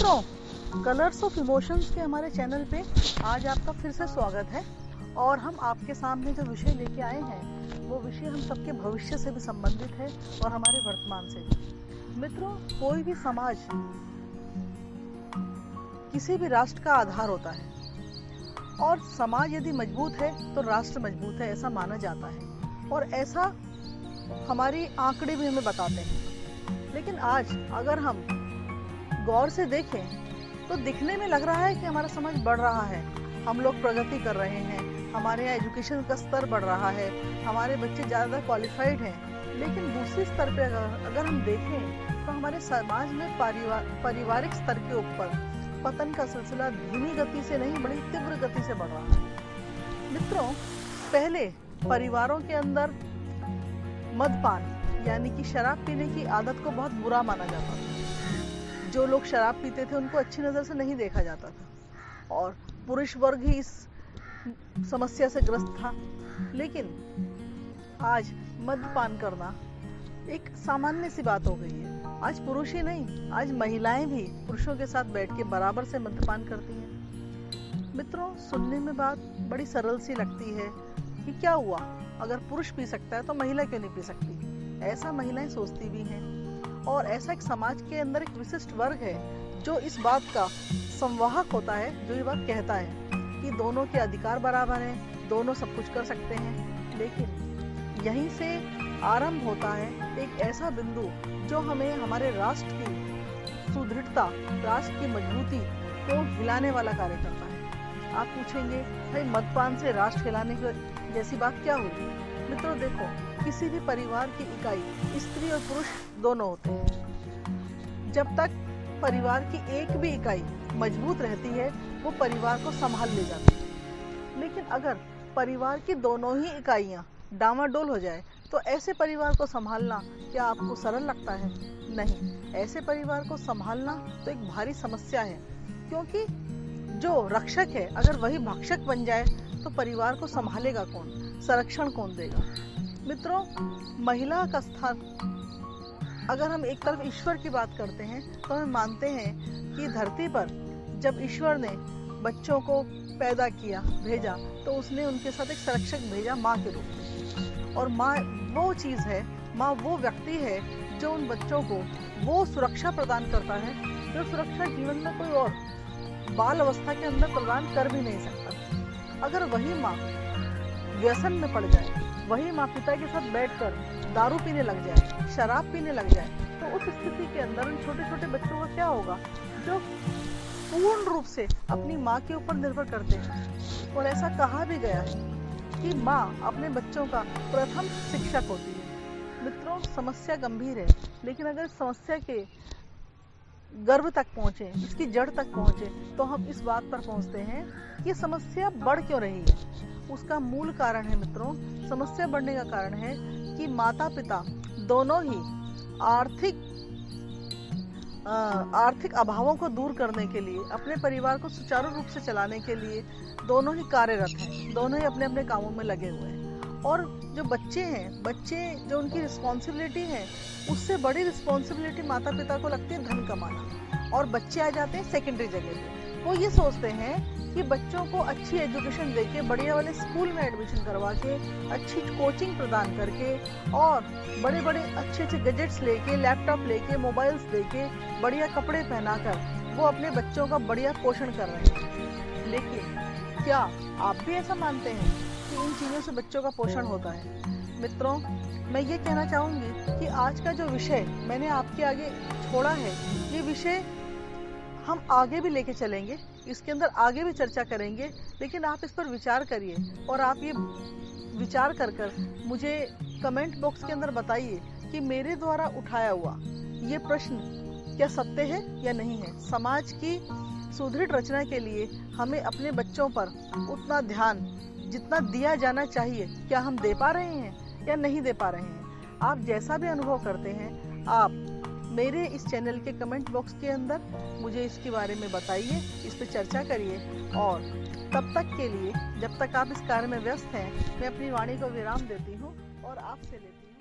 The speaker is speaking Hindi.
मित्रों, कलर्स ऑफ इमोशंस के हमारे चैनल पे आज आपका फिर से स्वागत है। और हम आपके सामने जो विषय लेके आए हैं वो विषय हम सबके भविष्य से भी संबंधित है और हमारे वर्तमान से भी। मित्रों, कोई भी समाज किसी भी राष्ट्र का आधार होता है और समाज यदि मजबूत है तो राष्ट्र मजबूत है, ऐसा माना जाता है और ऐसा हमारी आंकड़े भी हमें बताते हैं। लेकिन आज अगर हम गौर से देखें तो दिखने में लग रहा है कि हमारा समाज बढ़ रहा है, हम लोग प्रगति कर रहे हैं, हमारे यहाँ एजुकेशन का स्तर बढ़ रहा है, हमारे बच्चे ज़्यादा क्वालिफाइड हैं। लेकिन दूसरे स्तर पे अगर हम देखें तो हमारे समाज में पारिवारिक स्तर के ऊपर पतन का सिलसिला धीमी गति से नहीं, बड़ी तीव्र गति से बढ़ रहा है। मित्रों, पहले परिवारों के अंदर मदपान यानी कि शराब पीने की आदत को बहुत बुरा माना जाता था। जो लोग शराब पीते थे उनको अच्छी नज़र से नहीं देखा जाता था और पुरुष वर्ग ही इस समस्या से ग्रस्त था। लेकिन आज मद्यपान करना एक सामान्य सी बात हो गई है। आज पुरुष ही नहीं, आज महिलाएं भी पुरुषों के साथ बैठ के बराबर से मद्यपान करती हैं। मित्रों, सुनने में बात बड़ी सरल सी लगती है कि क्या हुआ, अगर पुरुष पी सकता है तो महिला क्यों नहीं पी सकती, ऐसा महिलाएं सोचती भी हैं। और ऐसा एक समाज के अंदर एक विशिष्ट वर्ग है जो इस बात का संवाहक होता है, जो ये बात कहता है कि दोनों के अधिकार बराबर हैं, दोनों सब कुछ कर सकते हैं। लेकिन यहीं से आरंभ होता है एक ऐसा बिंदु जो हमें हमारे राष्ट्र की सुदृढ़ता, राष्ट्र की मजबूती को हिलाने वाला कार्य करता है। आप पूछेंगे, भाई मद्यपान से राष्ट्र हिलाने की जैसी बात क्या होगी? मित्रों देखो, किसी भी परिवार की इकाई स्त्री और पुरुष दोनों होते हैं। जब तक परिवार की एक भी इकाई मजबूत रहती है वो परिवार को संभाल ले जाती है। लेकिन अगर परिवार की दोनों ही इकाइयां डामाडोल हो जाए तो ऐसे परिवार को संभालना क्या आपको सरल लगता है? नहीं, ऐसे परिवार को संभालना तो एक भारी समस्या है, क्योंकि जो रक्षक है अगर वही भक्षक बन जाए तो परिवार को संभालेगा कौन, संरक्षण कौन देगा? मित्रों, महिला का स्थान, अगर हम एक तरफ ईश्वर की बात करते हैं तो हम मानते हैं कि धरती पर जब ईश्वर ने बच्चों को पैदा किया, भेजा, तो उसने उनके साथ एक संरक्षक भेजा माँ के रूप में। और माँ वो चीज़ है, माँ वो व्यक्ति है जो उन बच्चों को वो सुरक्षा प्रदान करता है जो सुरक्षा जीवन में कोई और बाल अवस्था के अंदर प्रदान कर भी नहीं सकता। अगर वही माँ व्यसन में पड़ जाए, वही माँ पिता के साथ बैठकर दारू पीने लग जाए, शराब पीने लग जाए, तो उस स्थिति के अंदर उन छोटे छोटे बच्चों का क्या होगा जो पूर्ण रूप से अपनी माँ के ऊपर निर्भर करते हैं। और ऐसा कहा भी गया है कि माँ अपने बच्चों का प्रथम शिक्षक होती है। मित्रों, समस्या गंभीर है, लेकिन अगर समस्या के गर्भ तक पहुंचे, इसकी जड़ तक पहुंचे, तो हम इस बात पर पहुंचते हैं कि समस्या बढ़ क्यों रही है। उसका मूल कारण है मित्रों, समस्या बढ़ने का कारण है कि माता पिता दोनों ही आर्थिक अभावों को दूर करने के लिए, अपने परिवार को सुचारू रूप से चलाने के लिए दोनों ही कार्यरत हैं, दोनों ही अपने अपने कामों में लगे हुए हैं। और जो बच्चे हैं, बच्चे जो उनकी रिस्पॉन्सिबिलिटी है, उससे बड़ी रिस्पॉन्सिबिलिटी माता पिता को लगती है धन कमाना, और बच्चे आ जाते हैं सेकेंडरी जगह पे। वो ये सोचते हैं कि बच्चों को अच्छी एजुकेशन देके, बढ़िया वाले स्कूल में एडमिशन करवा के, अच्छी कोचिंग प्रदान करके और बड़े बड़े अच्छे अच्छे गैजेट्स लेके, लैपटॉप लेके, मोबाइल्स देके, बढ़िया कपड़े पहनाकर वो अपने बच्चों का बढ़िया पोषण कर रहे हैं। लेकिन क्या आप भी ऐसा मानते हैं कि इन चीज़ों से बच्चों का पोषण होता है? मित्रों, मैं ये कहना चाहूँगी कि आज का जो विषय मैंने आपके आगे छोड़ा है, ये विषय हम आगे भी लेके चलेंगे, इसके अंदर आगे भी चर्चा करेंगे। लेकिन आप इस पर विचार करिए और आप ये विचार कर मुझे कमेंट बॉक्स के अंदर बताइए कि मेरे द्वारा उठाया हुआ ये प्रश्न क्या सत्य है या नहीं है। समाज की सुदृढ़ रचना के लिए हमें अपने बच्चों पर उतना ध्यान जितना दिया जाना चाहिए, क्या हम दे पा रहे हैं या नहीं दे पा रहे हैं? आप जैसा भी अनुभव करते हैं, आप मेरे इस चैनल के कमेंट बॉक्स के अंदर मुझे इसके बारे में बताइए, इस पर चर्चा करिए। और तब तक के लिए, जब तक आप इस कार्य में व्यस्त हैं, मैं अपनी वाणी को विराम देती हूँ और आपसे लेती हूँ।